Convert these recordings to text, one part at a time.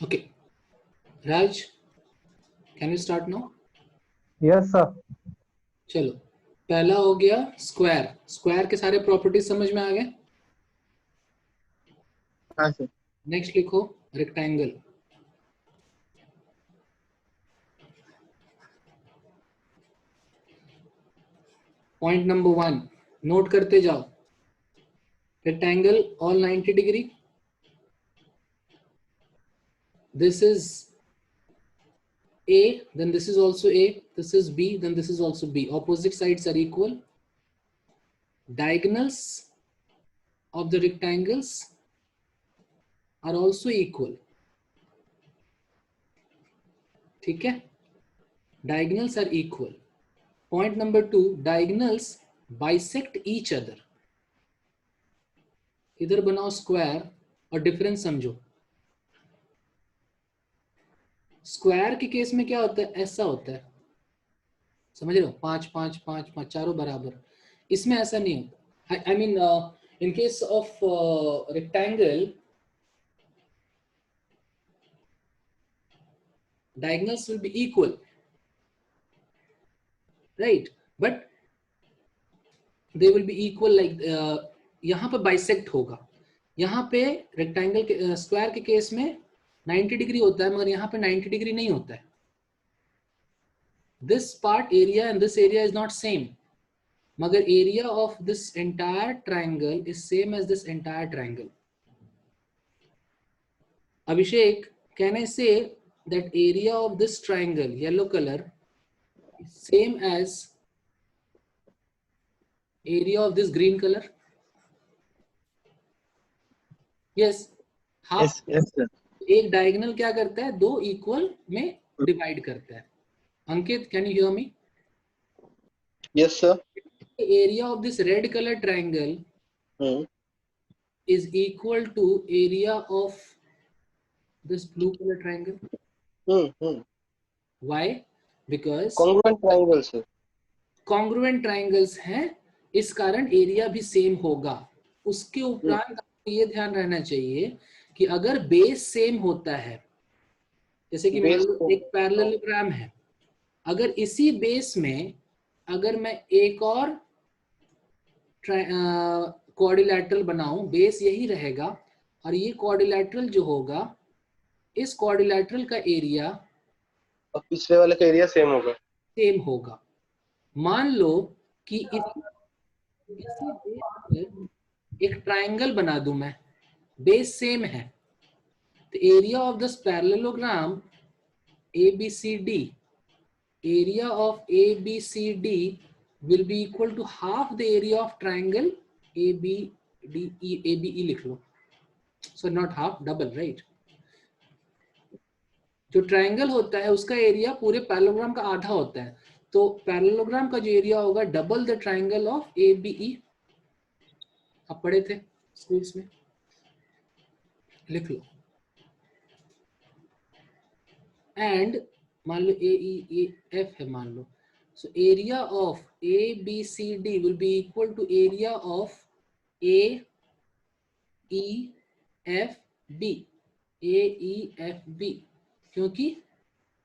Okay, Raj, can you start now? Yes sir. चलो, पहला हो गया स्क्वायर। स्क्वायर के सारे प्रॉपर्टीज समझ में आ गए। हाँ सर। नेक्स्ट लिखो रेक्टेंगल। पॉइंट नंबर 1 नोट करते जाओ। Rectangle all 90 degree. This is A, then this is also A. This is B, then this is also B. Opposite sides are equal. Diagonals of the rectangles are also equal. ठीक है, diagonals are equal. Point number 2, diagonals bisect each other. इधर बनाओ square और difference समझो। Square के case में क्या होता है, ऐसा होता है, समझ रहे हो, 5 5 5 5 चारों बराबर। इसमें ऐसा नहीं होता। I mean in case of rectangle, diagonals will be equal, right? But they will be equal like यहाँ पे bisect होगा। यहाँ पे रेक्टेंगल के स्क्वायर के केस में 90 डिग्री होता है, मगर यहाँ पे 90 डिग्री नहीं होता है। This part area and this area is not same, मगर area of this entire triangle is same as this entire triangle. Abhishek, can I say that area of this triangle, yellow color, is same as area of this green color? Yes. half yes sir. एक diagonal क्या करता है, दो equal में divide करता है। Ankit, can you hear me? Yes sir. Area of this red colour triangle is equal to area of this blue color triangle. Why? Because Congruent triangle sir. congruent triangles हैं, इस कारण एरिया भी same होगा। उसके उपरांत आपको ये ध्यान रहना चाहिए कि अगर बेस सेम होता है, जैसे कि मान लो एक पैरेललोग्राम है, अगर इसी बेस में अगर मैं एक और क्वाड्रिलैटरल बनाऊं, बेस यही रहेगा और ये क्वाड्रिलैटरल जो होगा, इस क्वाड्रिलैटरल का एरिया और पिछले वाले का एरिया सेम होगा। सेम होगा। मान लो कि इसी बेस पर एक ट्रायंगल बना दूं मैं, बेस सेम है, तो area of this parallelogram ABCD, area of ABCD will be equal to half the area of triangle ABDE. ABE लिख लो, so not half, double, right? जो ट्रायंगल होता है उसका एरिया पूरे पैरेललोग्राम का आधा होता है, तो पैरेललोग्राम का जो एरिया होगा double the triangle of ABE। आप पढ़े थे स्कूल्स में, लिख लो। एंड मान लो AEF है, मान लो, so area of ABCD will be equal to area of AEFB, AEFB, क्योंकि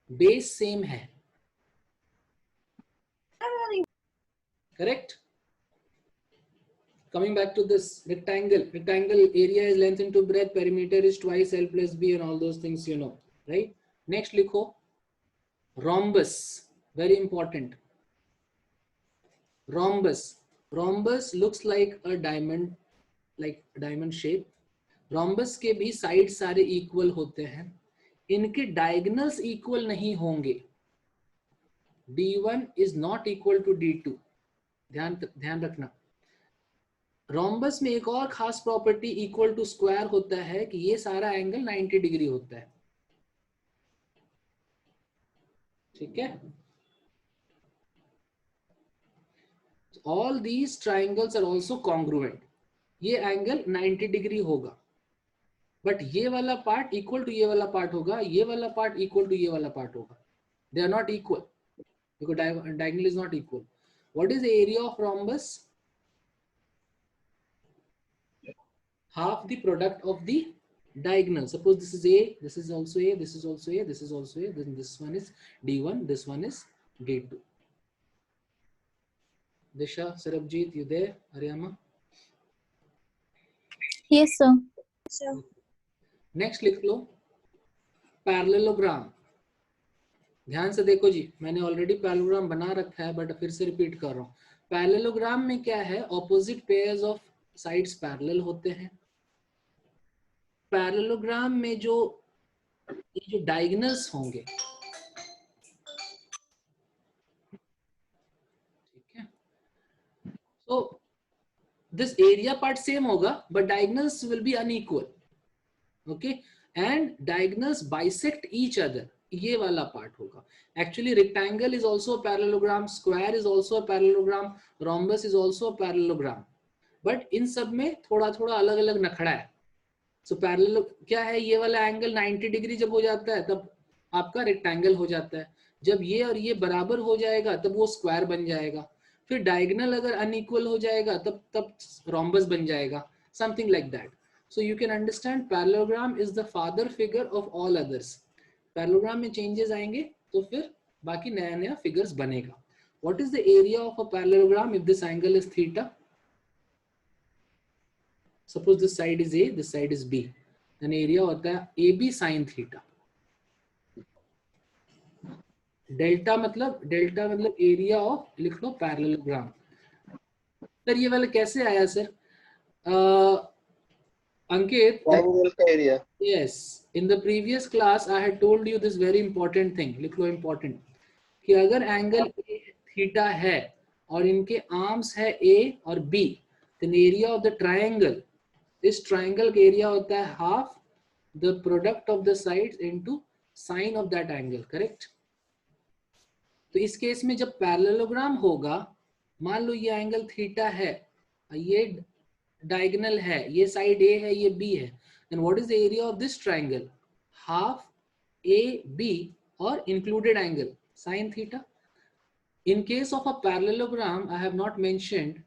बेस सेम है। Correct? Coming back to this rectangle, rectangle area is length into breadth, perimeter is twice L plus B, and all those things you know, right? Next लिखो rhombus, very important. Rhombus looks like a diamond, like diamond shape. Rhombus के भी side सारे equal होते हैं, इनके diagonals equal नहीं होंगे। D1 is not equal to D2, ध्यान रखना। रोम्बस में एक और खास प्रॉपर्टी इक्वल टू स्क्वायर होता है कि ये सारा एंगल 90 डिग्री होता है। ठीक है, all these triangles are also congruent. ये एंगल 90 डिग्री होगा, बट ये वाला पार्ट इक्वल टू ये वाला पार्ट होगा, ये वाला पार्ट इक्वल टू ये वाला पार्ट होगा। They are not equal because diagonal is not equal. What is the area of rhombus? Half the product of the diagonal. Suppose this is A, this is also A, this is also A, this is also A, then this one is D1, this one is D2. Disha, Sarabjit, you there? Aryama? Yes, sir. Next लिख लो parallelogram. ध्यान से देखो जी, मैंने already parallelogram बना रखा है but फिर से रिपीट कर रहा हूँ. पैरेललोग्राम में क्या है, opposite pairs of sides parallel होते हैं. पैरेललोग्राम में जो डायगोनल्स होंगे, ठीक है, तो दिस एरिया पार्ट सेम होगा but diagonals will be unequal. Okay, and diagonals bisect each other. ये वाला पार्ट होगा. Actually rectangle is also a parallelogram, square is also a parallelogram, rhombus is also a parallelogram, but in सब में थोड़ा थोड़ा अलग अलग नखड़ा है. सो पैरेलल क्या है, ये वाला एंगल 90 डिग्री जब हो जाता है तब आपका रेक्टेंगल हो जाता है. जब ये और ये बराबर हो जाएगा तब वो स्क्वायर बन जाएगा. फिर डायगोनल अगर अनइक्वल हो जाएगा तब रोम्बस बन जाएगा, something like that. So you can understand parallelogram is the father figure of all others. Parallelogram में changes आएंगे तो फिर बाकी नया नया figures बनेगा. What is the area of a parallelogram if this angle is theta? Suppose this side is A, this side is B. Then area होता है AB sin theta. डेल्टा मतलब area of, लिख लो parallelogram. सर ये वाला कैसे आया sir? Ankit, triangle का area. yes, in the previous class I had told you this very important thing. लिख लो important, कि अगर एंगल थीटा है और इनके आर्म्स है A और B, then area of the triangle, इस ट्राइंगल का एरिया होता है half the product of the sides into sine of that angle, correct? तो इस केस में जब पैरेललोग्राम होगा, मान लो ये एंगल थीटा है, ये डायगोनल है, ये साइड A है, ये B है, then what is the area of this triangle? Half AB or included angle sin theta. In case of a parallelogram, I have not mentioned,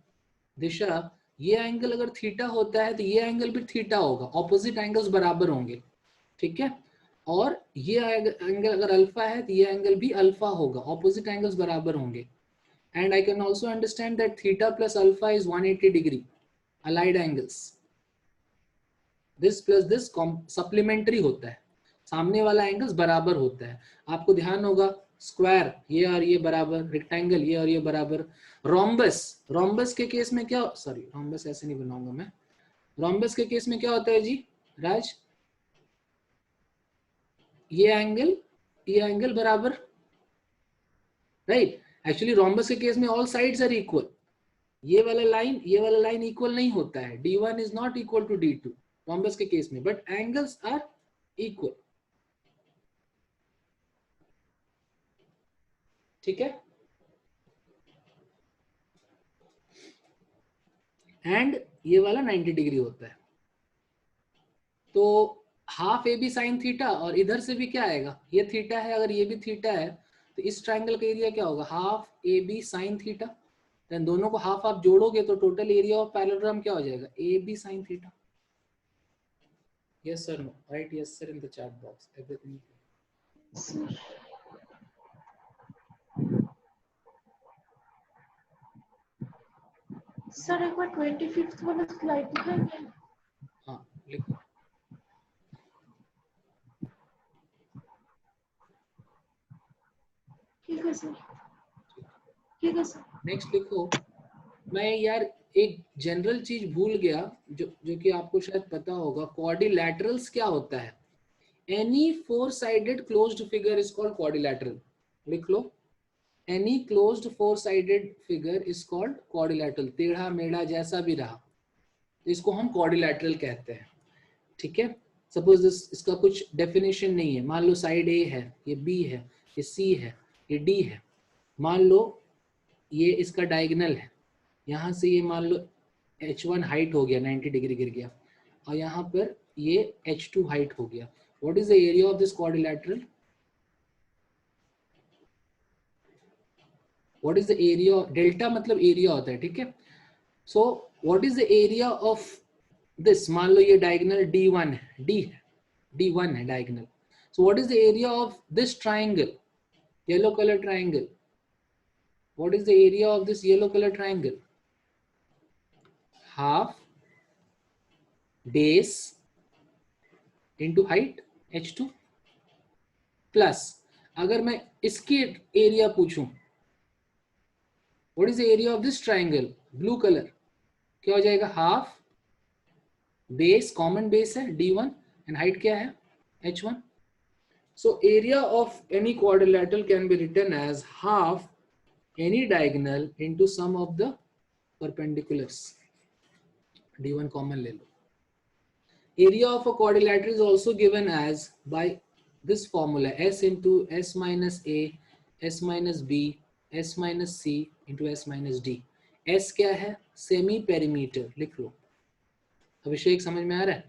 दिशा, ये एंगल अगर theta होता है तो ये एंगल भी थीटा होगा, ऑपोजिट एंगल्स बराबर होंगे, ठीक है. और ये एंगल अगर अल्फा है तो ये एंगल भी अल्फा होगा, ऑपोजिट एंगल्स बराबर होंगे. And I can also understand that theta plus alpha is 180 degree allied angles. This plus this supplementary होता है, सामने वाला एंगल्स बराबर होता है. आपको ध्यान होगा स्क्वायर ये और ये बराबर, रेक्टेंगल ये और ये बराबर. रोम्बस के केस में क्या, सॉरी रोम्बस ऐसे नहीं बनाऊंगा मैं. रोम्बस के केस में क्या होता है जी राज, ये एंगल बराबर, राइट. एक्चुअली रोम्बस के केस में ऑल साइड्स आर इक्वल. ये वाला लाइन इक्वल नहीं होता है, D1 is not equal to D2 rhombus के केस में, बट एंगल्स आर इक्वल, ठीक है. एंड ये वाला 90 डिग्री होता है. तो हाफ AB साइन थीटा, और इधर से भी क्या आएगा, ये थीटा है, अगर ये भी थीटा है तो इस ट्राइंगल का एरिया क्या होगा, half AB sine theta. Then दोनों को हाफ आप जोड़ोगे तो टोटल एरिया ऑफ पैरेललोग्राम क्या हो जाएगा, AB sin theta. Yes sir, no, right? Yes sir, in the chat box everything. Sir एक बार 25th वाला स्लाइड दिखाएंगे. हाँ लिखो. ठीक है सर, ठीक है सर. नेक्स्ट लिखो. मैं यार एक जनरल चीज भूल गया जो कि आपको शायद पता होगा, क्वाड्रिलैटरल्स क्या होता है. Any four sided closed figure is called quadrilateral. लिख लो, any closed four sided figure is called quadrilateral. टेढ़ा मेढ़ा जैसा भी रहा इसको हम क्वाड्रिलैटरल कहते हैं, ठीक है. सपोज इसका कुछ डेफिनेशन नहीं है. मान लो साइड A है, ये B है, ये C है, ये D है. मान लो ये इसका डायगोनल है, यहाँ से ये मान लो H1 हाइट हो गया, 90 डिग्री गिर गया, और यहाँ पर ये H2 हाइट हो गया. What is the area of this quadrilateral? What is the area? Delta मतलब एरिया होता है, ठीक है. So what is the area of this? मान लो ये डायगोनल D1 है, D है, D1 है diagonal. So what is the area of this triangle? Yellow color triangle. What is the area of this yellow color triangle? Half base into height h2 plus अगर मैं इसकी area पूछूं, what is the area of this triangle? Blue color. क्या हो जाएगा? Half base, common base है D1 and height क्या है? h1. So area of any quadrilateral can be written as half any diagonal into sum of the perpendiculars. D1 common ले लो. Area of a quadrilateral is also given as by this formula, s into s minus a, s minus b, s minus c into s minus d. s क्या है? Semi perimeter. लिख लो. अभिषेक समझ में आ रहा है?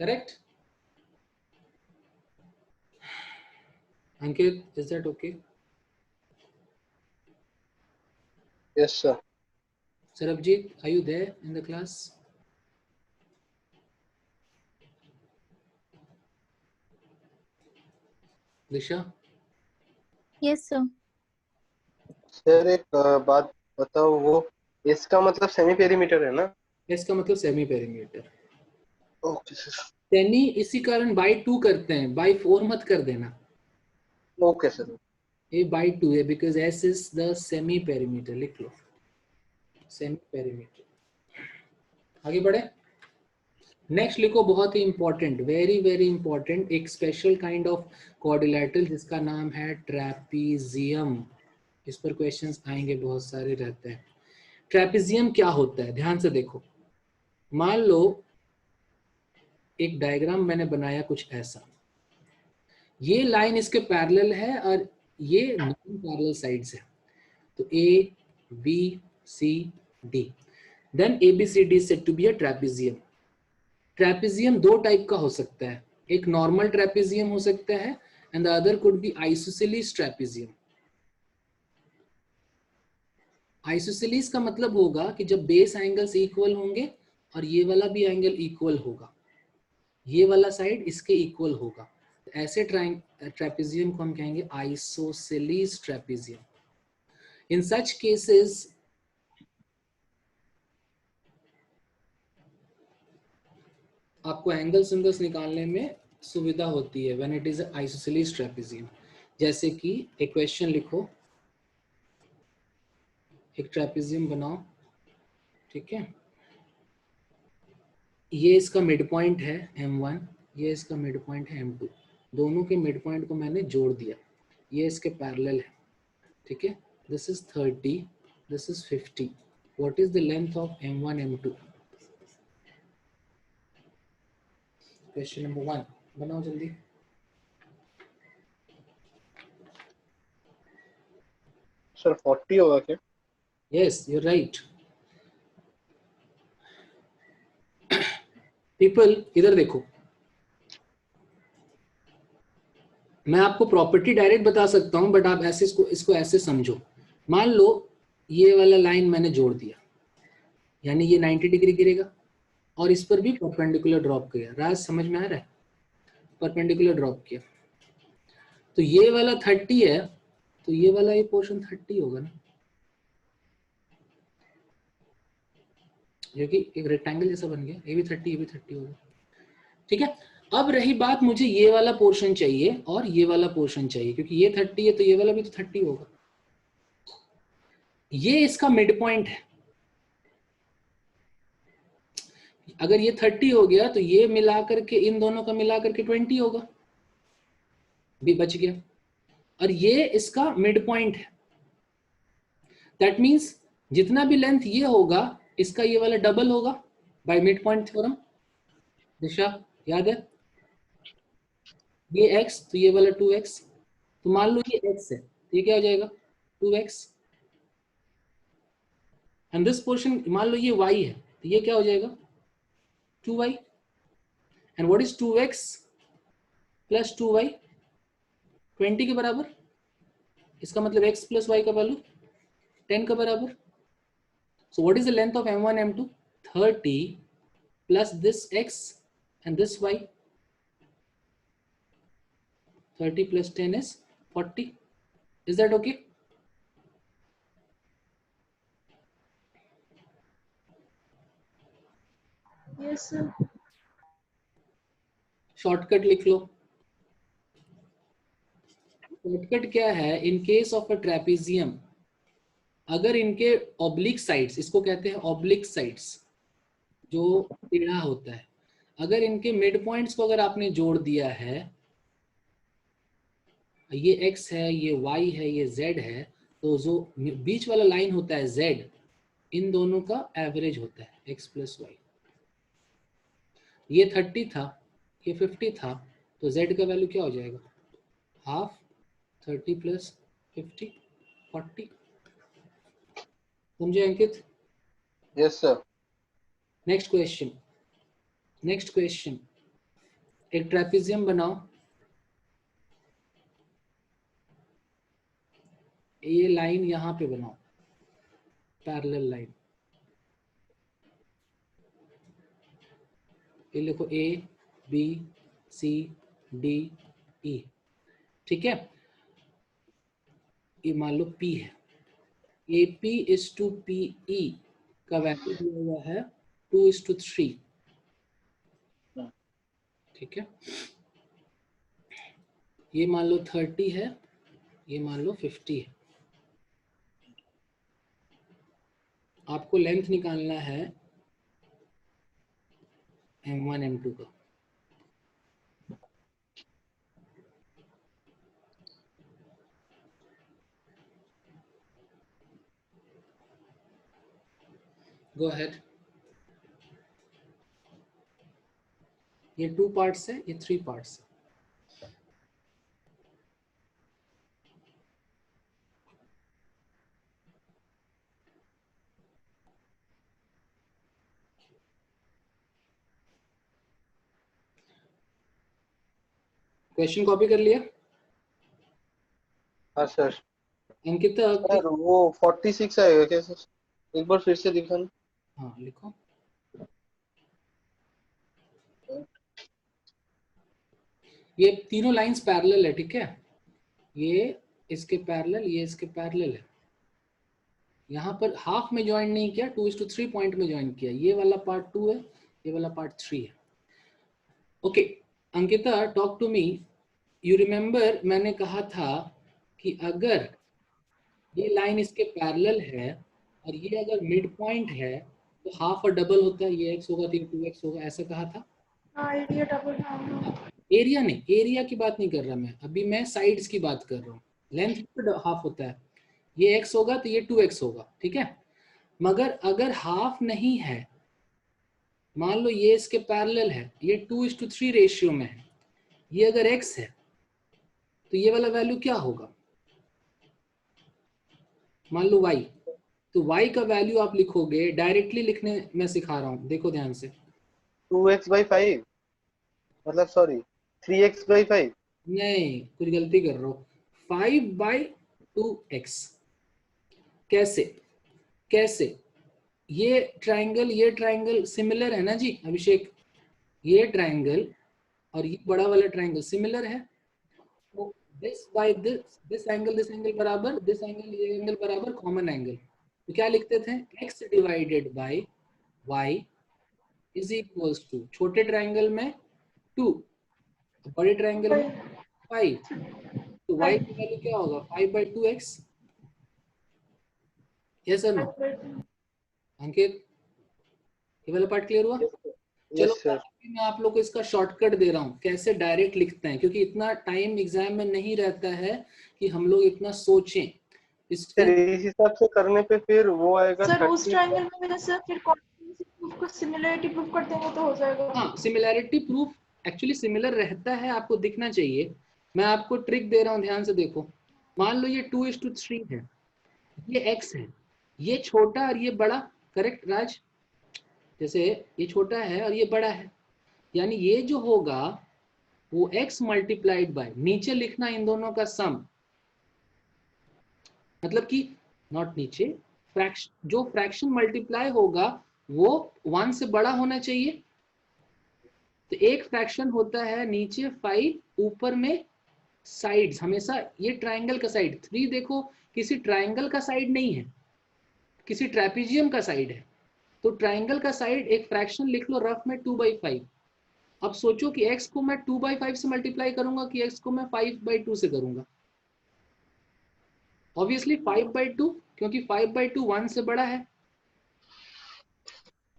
Correct? Ankit, is that okay? Yes, sir. Sarabjit, are you there in the class? Disha? Yes, sir. Sir एक बात बताओ, वो इसका मतलब सेमी पेरीमीटर है ना? S का मतलब semi perimeter. Okay sir. Semi इसी कारण बाई 2 करते हैं, बाई 4 मत कर देना. Okay sir. A by 2 है because S is the semi perimeter. लिख लो semi perimeter. आगे बढ़े. नेक्स्ट लिखो, बहुत ही इंपॉर्टेंट, वेरी वेरी इंपॉर्टेंट, एक स्पेशल काइंड ऑफ क्वाड्रिलैटरल जिसका नाम है ट्रैपीजियम. इस पर क्वेश्चंस आएंगे, बहुत सारे रहते हैं. ट्रैपीजियम क्या होता है? ध्यान से देखो. मान लो एक डायग्राम मैंने बनाया कुछ ऐसा, ये लाइन इसके पैरेलल है और ये नॉन पैरेलल साइड्स है. तो A B C D, then A B C D said to be a trapezium. Trapezium दो टाइप का हो सकता है. एक नॉर्मल ट्रैपीजियम हो सकता है and the other could be isosceles trapezium. Isosceles का मतलब होगा कि जब बेस एंगल्स इक्वल होंगे और ये वाला भी एंगल इक्वल होगा, ये वाला साइड इसके इक्वल होगा, ऐसे ट्रैपीजियम को हम कहेंगे आइसोसेलेस ट्रैपीजियम. इन सच केसेस आपको एंगल सिंबल्स निकालने में सुविधा होती है when it is isosceles trapezium. जैसे कि एक क्वेश्चन लिखो, एक ट्रैपीजियम बनाओ, ठीक है. ये इसका मिड पॉइंट है M1, ये इसका मिड पॉइंट है M2. दोनों के मिड पॉइंट को मैंने जोड़ दिया, ये इसके पैरेलल है, ठीक है. This is 30, this is 50. What is the length of M1 M2? Question number 1 बनाओ जल्दी. सर 40 होगा क्या? Yes, you are right. People इधर देखो, मैं आपको प्रॉपर्टी डायरेक्ट बता सकता हूं, बट आप ऐसे इसको ऐसे समझो. मान लो ये वाला लाइन मैंने जोड़ दिया, यानी ये 90 डिग्री गिरेगा और इस पर भी परपेंडिकुलर ड्रॉप किया. राज समझ में आ रहा है? परपेंडिकुलर ड्रॉप किया तो ये वाला 30 है, तो ये वाला ये पोर्शन 30 होगा ना, जो कि एक रेक्टेंगल जैसा बन गया. ये भी 30, ये भी 30 होगा, ठीक है. अब रही बात, मुझे ये वाला पोर्शन चाहिए और ये वाला पोर्शन चाहिए, क्योंकि ये 30 है तो ये वाला भी तो 30 होगा. ये इसका मिड पॉइंट है. अगर ये 30 हो गया तो ये मिलाकर के, इन दोनों का मिलाकर के 20 होगा, भी बच गया. और ये इसका मिड पॉइंट है. दैट मीन्स जितना भी लेंथ ये होगा, इसका ये वाला डबल होगा बाय मिड पॉइंट थ्योरम. दिशा याद है? ये x तो ये वाला 2x. तो मान लो ये x है, तो ये क्या हो जाएगा? 2x. एंड दिस पोर्शन मान लो ये y है, तो ये क्या हो जाएगा? 2y. And what is 2x plus 2y? 20 के बराबर. इसका मतलब x प्लस वाई का वैल्यू 10 का बराबर. So what is the length of m1 m2? 30 plus this x and this y. 30 plus 10 is 40. Is that okay? Yes, sir. Shortcut लिख लो. Shortcut क्या है? In case of a trapezium, अगर इनके oblique sides, इसको कहते हैं ऑब्लिक साइड्स, जो टेढ़ा होता है, अगर इनके मिड पॉइंट्स को अगर आपने जोड़ दिया है, ये x है, ये y है, ये z है, तो जो बीच वाला लाइन होता है z, इन दोनों का एवरेज होता है x प्लस वाई. ये 30 था, ये 50 था, तो z का वैल्यू क्या हो जाएगा? हाफ. 30 प्लस 50 40. समझे Ankit? Yes sir. Next question. Next question, एक ट्रेपेजियम बनाओ. ये लाइन यहां पे बनाओ, पैरेलल लाइन. ये लिखो A B C D E. ठीक है, ये मान लो P है. AP is to PE का वैल्यू दिया हुआ है 2:3. ठीक है, ये मान लो 30 है, ये मान लो 50 है. आपको लेंथ निकालना है M1 M2 का. Go ahead. ये 2 पार्ट्स है, ये 3 पार्ट्स है. क्वेश्चन कॉपी कर लिया? हाँ सर. अंकिता, सर वो 46 आएगा क्या सर? एक बार फिर से दिखाना. हाँ लिखो. ये तीनों लाइंस पैरेलल है, ठीक है? ये इसके पैरेलल, ये इसके पैरेलल है. यहाँ पर हाफ में ज्वाइन नहीं किया, 2:3 पॉइंट में ज्वाइन किया. ये वाला पार्ट 2 है, ये वाला पार्ट 3 है. Okay Ankita, talk to me. You remember मैंने कहा था कि अगर ये लाइन इसके पैरेलल है और ये अगर मिड पॉइंट है तो हाफ और डबल होता है. ये x होगा तो ये 2x होगा, ऐसा कहा था. हाँ, एरिया डबल. हाँ. एरिया नहीं, एरिया की बात नहीं कर रहा मैं अभी, मैं साइड्स की बात कर रहा हूँ. लेंथ हाफ होता है, ये x होगा तो ये 2x होगा, ठीक है? मगर अगर हाफ नहीं है, मान लो ये इसके पैरेलल है, ये 2:3 रेशियो में है, ये अगर x है तो ये वाला वैल्यू क्या होगा? मान लो y, तो y का वैल्यू आप लिखोगे, डायरेक्टली लिखने मैं सिखा रहा हूँ, देखो ध्यान से. 2x/5 मतलब सॉरी 3x/5. नहीं, कुछ गलती कर रहे हो. 5/2x. कैसे? कैसे? ये ट्रायंगल सिमिलर है ना जी अभिषेक? ये ट्रायंगल और ये बड़ा वाला ट्रायंगल सिमिलर है. तो दिस बाय दिस एंगल बराबर, दिस एंगल ये एंगल बराबर कॉमन एंगल. तो क्या लिखते थे? x divided by y is equals to, छोटे ट्रायंगल में 2, बड़े ट्रायंगल में 5. तो y की वैल्यू क्या होगा? 5/2x. Yes sir no? अंकित, ये वाला पार्ट क्लियर हुआ? चलो यस सर. मैं आप लोग को इसका शॉर्टकट दे रहा हूँ, कैसे डायरेक्ट लिखते हैं, क्योंकि इतना टाइम एग्जाम में नहीं रहता है कि हम लोग इतना सोचें. सर इस हिसाब से करने पे फिर वो आएगा सर उस 30. ट्रायंगल में मेरा सर फिर प्रूफ को सिमिलरिटी प्रूफ कर देंगे तो हो जाएगा. हाँ, सिमिलैरिटी प्रूफ एक्चुअली सिमिलर रहता है, आपको दिखना चाहिए. मैं आपको ट्रिक दे रहा हूँ, ध्यान से देखो. मान लो ये 2:3 है, ये x है, ये छोटा और ये बड़ा, करेक्ट राज? जैसे ये छोटा है और ये बड़ा है, यानी ये जो होगा वो x मल्टीप्लाइड बाय, नीचे लिखना इन दोनों का सम. मतलब कि नॉट नीचे, फ्रैक्शन, जो फ्रैक्शन मल्टीप्लाई होगा वो 1 से बड़ा होना चाहिए। तो एक फ्रैक्शन होता है नीचे 5, ऊपर में साइड्स हमेशा, ये ट्राइंगल का साइड 3 देखो किसी ट्राइंगल का साइड नहीं है, किसी ट्रेपेजियम का साइड है। तो ट्राइंगल का साइड एक फ्रैक्शन लिख लो रफ में 2/5। अब सोचो कि x को मैं 2/5 से मल्टीप्लाई करूंगा कि x को मैं 5/2 से करूंगा। ऑब्वियसली 5/2, क्योंकि 5/2 1 से बड़ा है।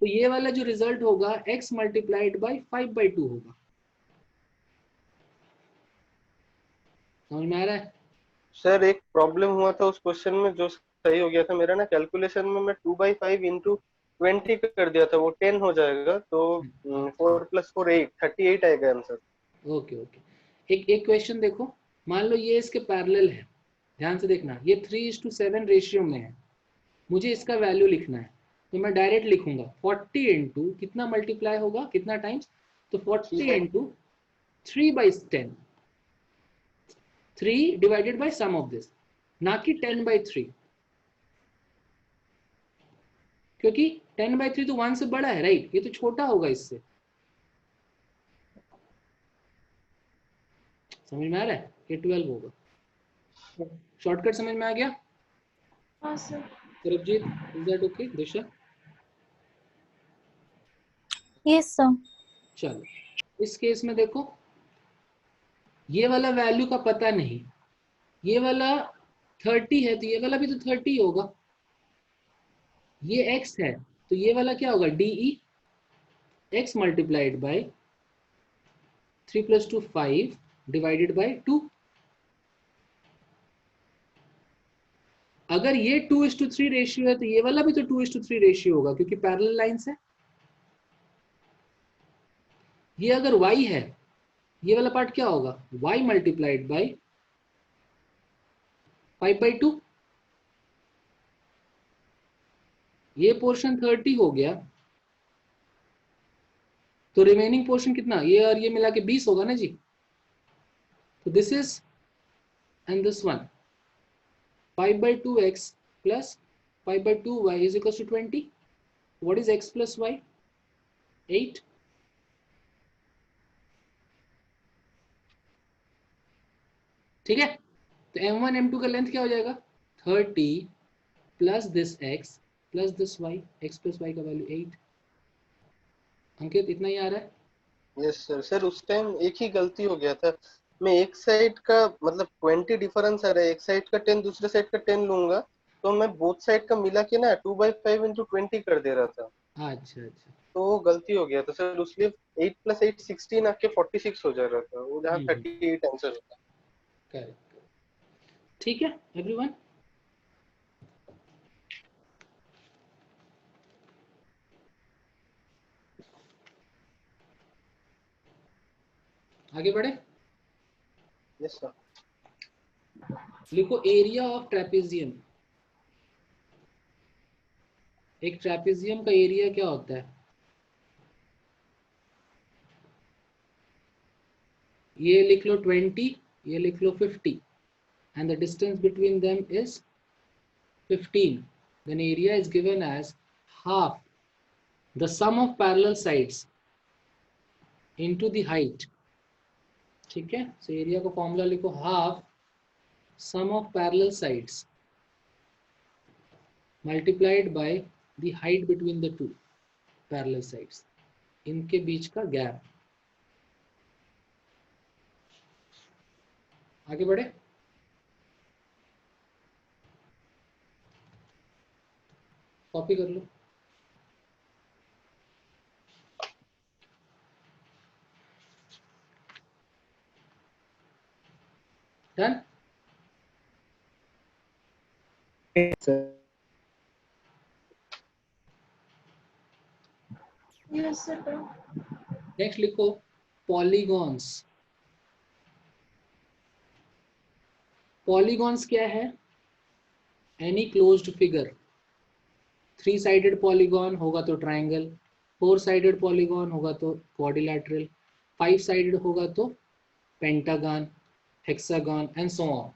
तो ये वाला जो रिजल्ट होगा x मल्टीप्लाइड बाई 5/2 होगा। समझ में आ रहा है? सर एक प्रॉब्लम हुआ था उस क्वेश्चन में, जो सही हो गया था मेरा ना, कैलकुलेशन में मैं 2/5 इंटू 20 कर दिया था, वो 10 हो जाएगा, तो 4 + 4 8, 38 आएगा आंसर। Okay okay. एक क्वेश्चन देखो, मान लो ये इसके पैरेलल है, ध्यान से देखना, ये 3:7 रेशियो में है, मुझे इसका वैल्यू लिखना है। तो मैं डायरेक्ट लिखूंगा 40 इंटू कितना मल्टीप्लाई होगा, कितना टाइम्स, तो 40 into 3/10, 3 divided by sum of this, ना कि 10/3, क्योंकि 10/3 तो 1 से बड़ा है, राइट? ये तो छोटा होगा इससे। समझ में आ रहा है? ये 12 होगा। शॉर्टकट समझ में आ गया? हाँ sir. Sarabjit, is that okay? Disha, Yes, sir. चलो इस केस में देखो, ये वाला वैल्यू का पता नहीं, ये वाला 30 है तो ये वाला भी तो 30 होगा। ये x है तो ये वाला क्या होगा, DE, x multiplied by 3 + 2 5 divided by 2। अगर ये 2:3 रेशियो है तो ये वाला भी तो 2:3 रेशियो होगा, क्योंकि पैरेलल लाइंस है। ये अगर y है, ये वाला पार्ट क्या होगा, y मल्टीप्लाइड बाय 5/2। ये पोर्शन 30 हो गया, तो रिमेनिंग पोर्शन कितना, ये और ये मिला के 20 होगा ना जी। तो this is and this one 5/2x plus 5/2y is equals to 20. What is x plus y? 8. ठीक है, तो m1 m2 का लेंथ क्या हो जाएगा, 30 plus this x plus this y, x plus y का वैल्यू 8। अंकित इतना ही आ रहा है? Yes sir. सर उस टाइम एक ही गलती हो गया था, मैं एक साइड का मतलब 20 डिफरेंस आ रहा है, एक साइड का 10 दूसरे साइड का 10 लूंगा, तो मैं बोथ साइड का मिला के ना 2/5 इंटू 20 कर दे रहा था, अच्छा अच्छा। तो वो गलती हो गया था सर। उसलिए 8 + 8 16 आके 46 हो जा रहा था, वो जहाँ 38 आंसर होता। करेक्ट। ठीक है एवरीवन, आगे बढ़े। Yes sir. लिखो एरिया ऑफ ट्रेपेजियम। एक ट्रेपेजियम का एरिया क्या होता है, ये लिख लो 20, ये लिख लो 50, and the distance between them is 15. Then area is given as half the sum of parallel sides into the height. ठीक है, so area का फॉर्मूला लिखो, half sum of parallel sides multiplied by the height between the two parallel sides, इनके बीच का gap. आगे बढ़े। Copy कर लो। Done. Yes sir. Next लिखो पॉलीगॉन्स। पॉलीगॉन्स क्या है, any closed figure, 3 sided polygon होगा तो ट्राइंगल, 4 साइडेड पॉलीगॉन होगा तो क्वाड्रिलैटरल, 5 साइडेड होगा तो pentagon, hexagon and so on.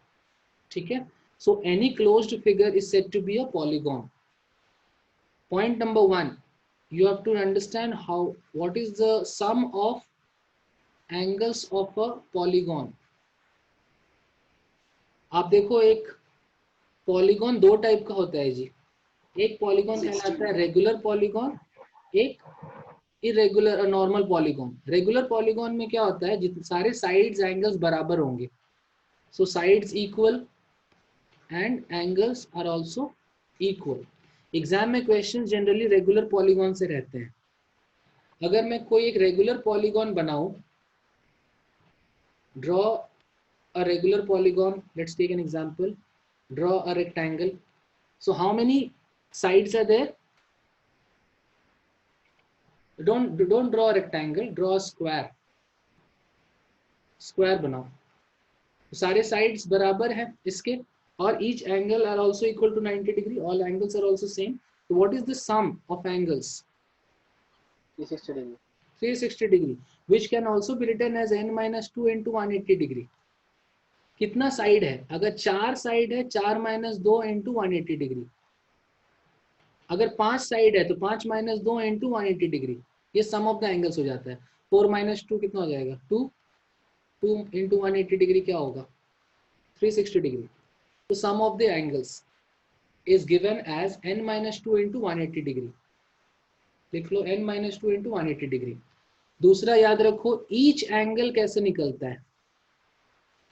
ठीक है, So any closed figure is said to be a polygon. Point number 1, you have to understand what is the sum of angles of a polygon. आप देखो एक polygon दो type का होता है जी. एक पॉलीगॉन कहलाता है रेगुलर पॉलीगॉन, एक irregular normal polygon. Regular polygon में क्या होता है, जितने सारे साइड्स एंगल्स बराबर होंगे. So sides equal and angles are also equal. Exam में क्वेश्चंस जनरली रेगुलर पॉलीगॉन से रहते हैं. अगर मैं कोई एक रेगुलर पॉलीगॉन बनाऊं, draw a regular polygon, let's take an example, draw a rectangle. So how many sides are there? Don't draw a rectangle, draw a square. Square बनाओ. सारे साइड्स बराबर हैं इसके, और each angle are also equal to 90 degree. All angles are also same. So what is the sum of angles? 360 degree. 360 degree, which can also be written as n minus 2 into 180 degree. कितना side है? अगर 4 side है, 4 minus 2 into 180 degree. अगर 5 side है तो 5 minus 2 into 180 degree. ये सम of the angles हो जाता है. 4 minus 2 कितना हो जाएगा? 2. 2 into 180 डिग्री क्या होगा? 360 डिग्री. तो sum of the angles is given as n minus 2 into 180 degree. लिख लो n minus 2 into 180 डिग्री. दूसरा याद रखो, ईच एंगल कैसे निकलता है.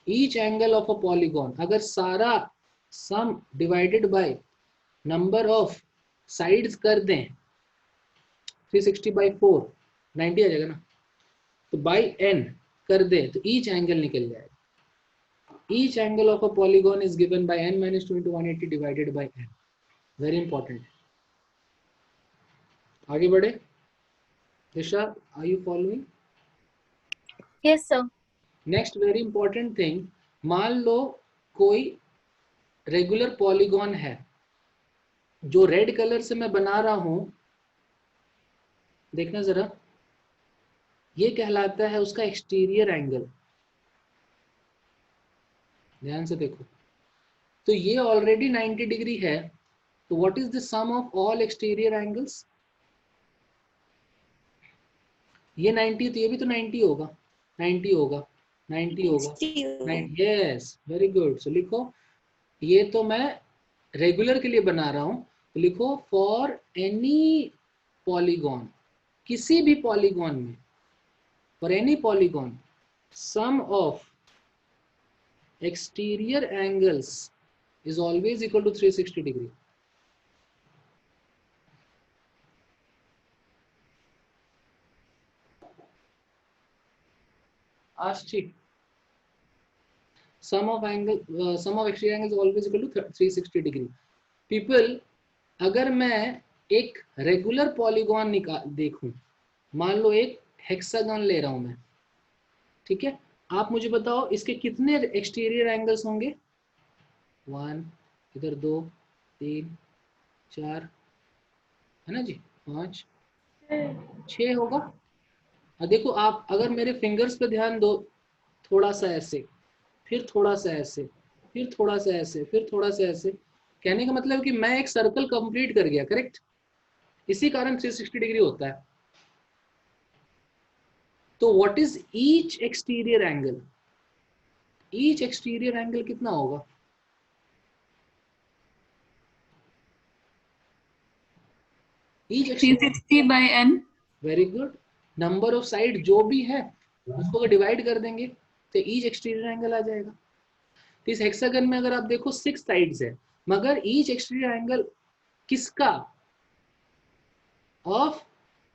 Each angle of a polygon, अगर सारा sum divided by number of sides कर दें, 360 by 4 90 आ जाएगा ना, तो बाई n कर दें तो ईच एंगल निकल जाएगा. Each angle of a polygon is given by n minus 2 into 180 divided by n. Very important. आगे बढ़े. Disha, are you following? Yes, sir. Next very important thing, मान लो कोई रेगुलर पॉलीगॉन है, जो रेड कलर से मैं बना रहा हूं, देखना जरा, ये कहलाता है उसका एक्सटीरियर एंगल. ध्यान से देखो, तो ये ऑलरेडी 90 डिग्री है, तो what is the sum of all exterior angles? ये 90, तो ये भी तो 90 होगा, 90 होगा, 90 होगा. Yes, very good. सो लिखो, ये तो मैं रेगुलर के लिए बना रहा हूं, तो लिखो फॉर एनी पॉलीगॉन, किसी भी पॉलीगॉन में, for any polygon, sum of exterior angles is always equal to 360 degree. Ashti, sum of exterior angle is always equal to 360 degree. People, अगर मैं एक रेगुलर पॉलीगॉन देखूं, मान लो एक हेक्सागन ले रहा हूं मैं, ठीक है, आप मुझे बताओ इसके कितने एक्सटीरियर एंगल्स होंगे? 1, इधर 2, 3, 4, है ना जी, 5, 6 होगा. और देखो आप अगर मेरे फिंगर्स पे ध्यान दो, थोड़ा सा ऐसे, फिर थोड़ा सा ऐसे, फिर थोड़ा सा ऐसे, फिर थोड़ा सा ऐसे, कहने का मतलब कि मैं एक सर्कल कंप्लीट कर गया. करेक्ट. इसी कारण 360 डिग्री होता है. तो what is each exterior angle? Each exterior angle कितना होगा? Each 360 by n. Very good. Number of side जो भी है उसको डिवाइड कर देंगे तो ईच एक्सटीरियर एंगल आ जाएगा. तो इस हेक्सागन में अगर आप देखो 6 साइड्स है, मगर ईच एक्सटीरियर एंगल किसका? ऑफ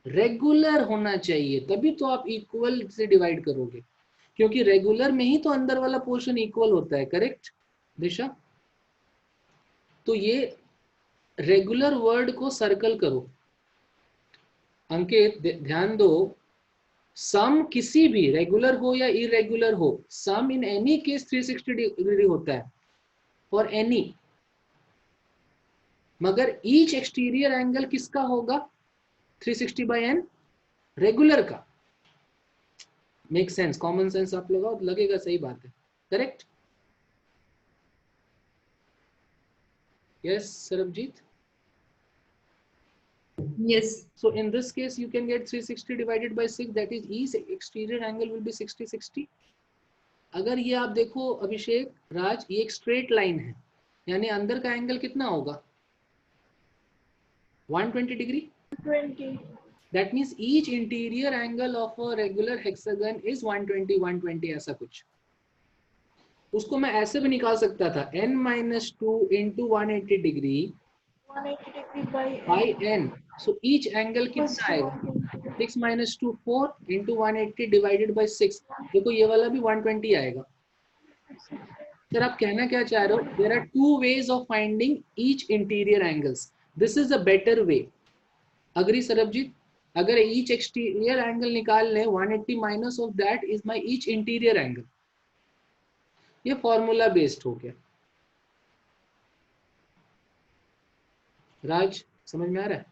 रेगुलर होना चाहिए, तभी तो आप इक्वल से डिवाइड करोगे, क्योंकि रेगुलर में ही तो अंदर वाला पोर्शन इक्वल होता है. करेक्ट दिशा? तो ये रेगुलर वर्ड को सर्कल करो. अंकित ध्यान दो, सम किसी भी रेगुलर हो या इरेगुलर हो, सम इन एनी केस 360 डिग्री होता है फॉर एनी, मगर ईच एक्सटीरियर एंगल किसका होगा? 360 बाय n, रेगुलर का. Make sense? कॉमन सेंस आप लगाओ, लगेगा सही बात है. Correct. Yes, Sarabjit. Yes. So in this case, you can get 360 divided by 6. That is, each exterior angle will be 60 60. अगर ये आप देखो अभिषेक राज, ये एक स्ट्रेट लाइन है, यानी अंदर का एंगल कितना होगा 120 degree. 20. That means each interior angle of a regular hexagon is 120 120 ऐसा कुछ. उसको मैं ऐसे भी निकाल सकता था n-2 into 180 degree 180 degree by by n. n. So each angle Plus कितना आएगा 120. 6 minus 2 4 into 180 divided by 6. देखो ये वाला भी 120 आएगा. सर आप कहना क्या चाह रहे हो? There are two ways of finding each interior angles. This is a better way. Agree Sarabjit? अगर each exterior angle निकाल लें 180 minus of that is my each interior angle. ये फॉर्मूला बेस्ड हो गया. राज समझ में आ रहा है?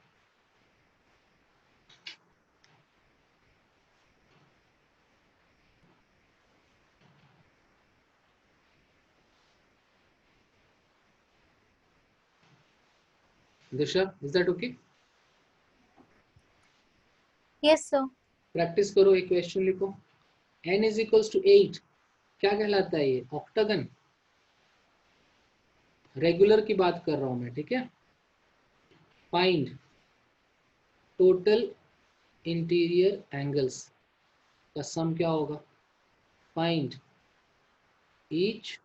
दिशा, is that okay? Yes, sir. Practice करो, एक क्वेश्चन लिखो. n is equals to 8 क्या कहलाता है? ये ऑक्टागन. रेगुलर की बात कर रहा हूं मैं, ठीक है. फाइंड टोटल इंटीरियर एंगल्स का सम क्या होगा? Find each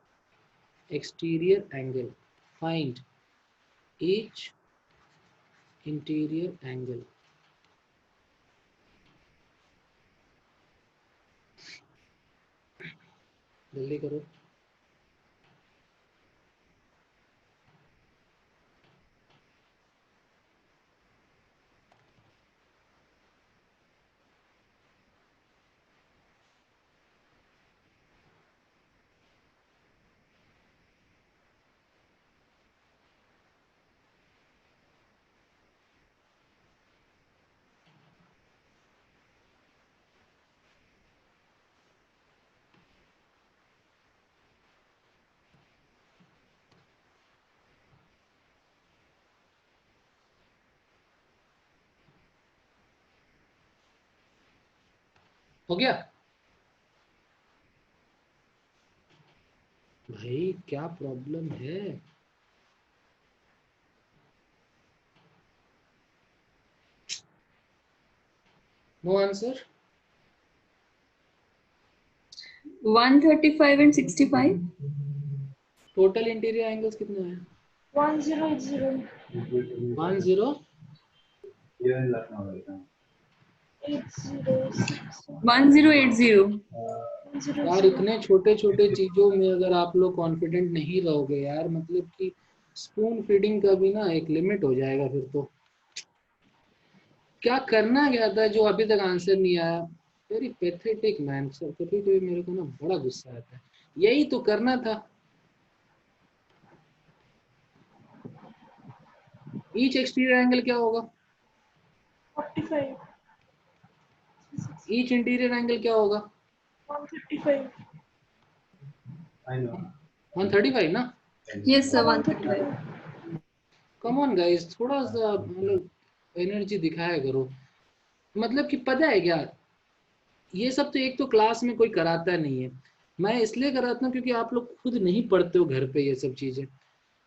exterior angle. Find each interior angle. जल्दी करो. हो गया भाई? क्या प्रॉब्लम है? No answer. 135 and 65. Total interior angles कितने हैं? 1080. 10 1080. यार इतने छोटे छोटे चीजों में अगर आप लोग कॉन्फिडेंट नहीं रहोगे यार, मतलब कि स्पून फीडिंग का भी ना एक लिमिट हो जाएगा फिर तो. क्या करना क्या था जो अभी तक आंसर नहीं आया? Very pathetic man. सर कभी कभी मेरे को ना बड़ा गुस्सा आता है. यही तो करना था. ईच एक्सटीरियर एंगल क्या होगा? 45. ईच इंटीरियर एंगल क्या होगा? 135. 135 ना? Yes, sir. 135. 135. Come on guys, थोड़ा सा मतलब एनर्जी दिखाया करो. मतलब कि पता है क्या, ये सब तो एक तो क्लास में कोई कराता नहीं है. मैं इसलिए कराता हूँ क्योंकि आप लोग खुद नहीं पढ़ते हो घर पे ये सब चीजें.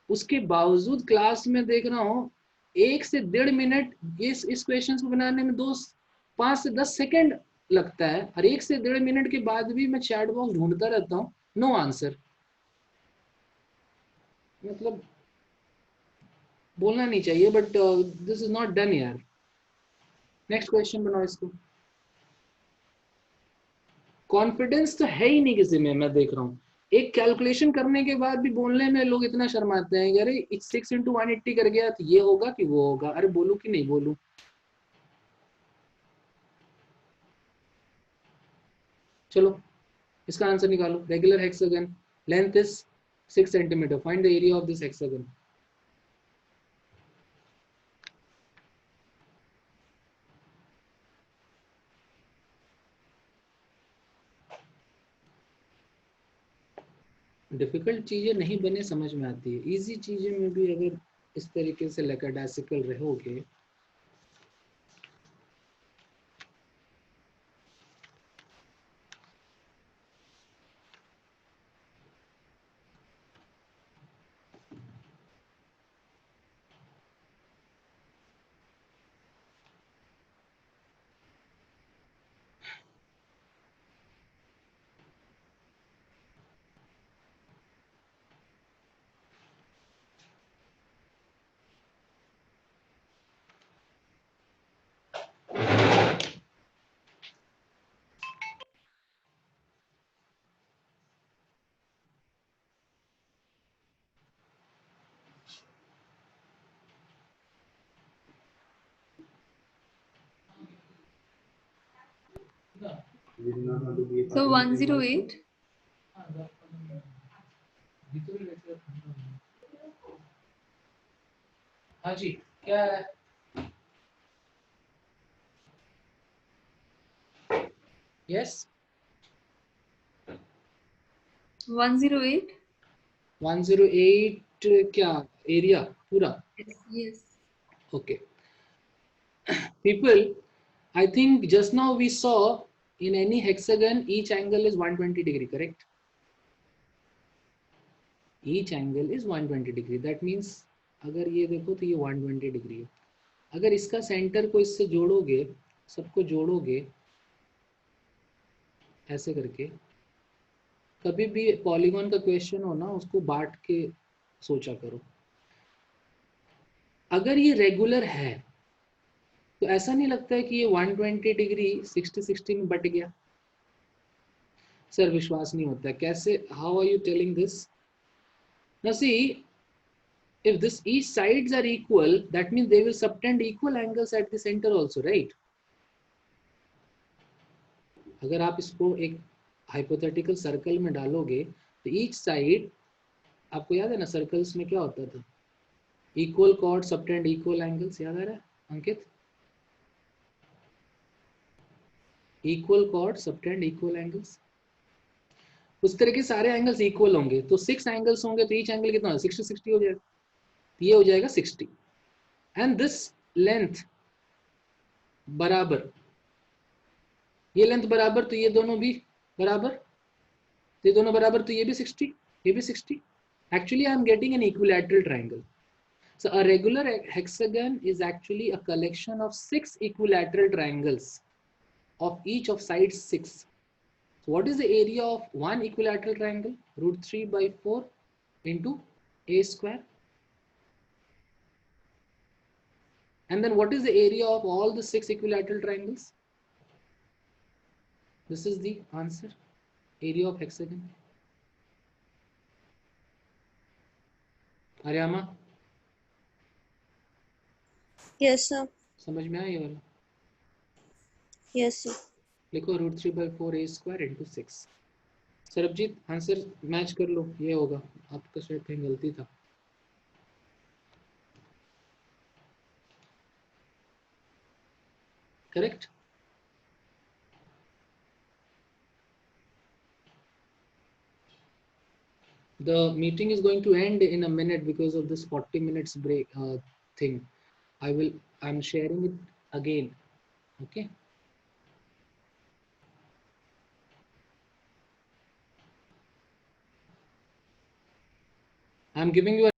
उसके बावजूद क्लास में देख रहा हूँ 1 से 1.5 मिनट इस क्वेश्चन को बनाने में 5 से 10 सेकंड लगता है, और 1 से 1.5 मिनट के बाद भी मैं चैट बॉक्स ढूंढता रहता हूँ, नो आंसर. मतलब बोलना नहीं चाहिए, but this is not done यार. नेक्स्ट क्वेश्चन बनाओ इसको. कॉन्फिडेंस तो है ही नहीं किसी में. मैं देख रहा हूँ एक कैलकुलेशन करने के बाद भी बोलने में लोग इतना शर्माते हैं. अरे 6 into 180 कर गया तो ये होगा कि वो होगा. अरे बोलूं कि नहीं बोलूं? चलो इसका आंसर निकालो. Regular hexagon, length is 6 centimetre. Find the area of this hexagon. Difficult चीजें नहीं बने समझ में आती है. इजी चीजें में भी अगर इस तरीके से लेकाडासिकल रहोगे So 108. हाँ जी, क्या है? यस 108. 108 क्या एरिया पूरा? Yes. Okay. People, I think just now we saw in any hexagon each angle is 120 degree, correct? Each angle is 120 degree. That means अगर ये देखो तो ये 120 डिग्री है. अगर इसका सेंटर को इससे जोड़ोगे, सबको जोड़ोगे ऐसे करके, कभी भी पॉलीगॉन का क्वेश्चन हो ना उसको बांट के सोचा करो. अगर ये रेगुलर है तो ऐसा नहीं लगता है कि ये 120 डिग्री 60-60 में बट गया. सर विश्वास नहीं होता है. कैसे? How are you telling this? Now see, if this each sides are equal, that means they will subtend equal angles at the center also, right? अगर आप इसको एक हाइपोथेटिकल सर्कल में डालोगे तो ईच साइड, आपको याद है ना सर्कल्स में क्या होता था? Equal chord subtend equal angles. याद आ रहा है Ankit? Equal chord subtend equal angles. उस तरह के सारे एंगल्स इक्वल होंगे तो 6 एंगल्स होंगे तो ईच एंगल कितना होगा? 60-60 हो जाएगा. ये हो जाएगा 60 एंड दिस लेंथ बराबर, ये लेंथ बराबर तो ये दोनों भी बराबर, तो ये दोनों बराबर तो ये भी 60, ये भी 60. Actually I am getting an equilateral triangle. So a regular hexagon is actually a collection of 6 equilateral triangles of each of sides 6. So what is the area of one equilateral triangle? √3/4 into a square. And then what is the area of all the 6 equilateral triangles? This is the answer. Area of hexagon. आर्यामा Yes, sir. समझ में आया ये वाला? Yes, sir. लिखो √3/4 a square into 6. Sarabjit answer match कर लो, ये होगा. आपका शायद कहीं गलती था. Correct. The meeting is going to end in a minute because of this 40 minutes break thing. I'm sharing it again. Okay. I'm giving you a